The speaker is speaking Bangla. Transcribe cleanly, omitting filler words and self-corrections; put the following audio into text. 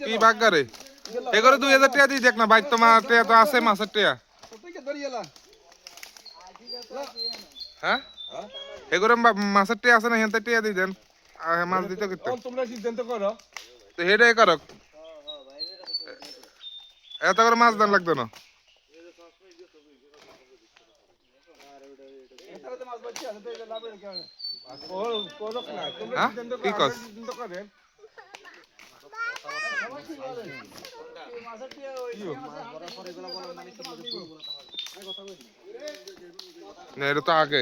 কি বাগারে এগরে 2000 টাকা দিয়ে দেখ না ভাই তোমার টাকা তো আছে মাছের টাকা হ্যাঁ এগরে মাছের টাকা আছে না হেনতে টাকা দিয়ে দেন মাছ দিতে কিন্তু তোমরা সিদ্ধান্ত করো তো হেডাই করো এত করে মাছ দান লাগতো না কি কস না এটা তো আগে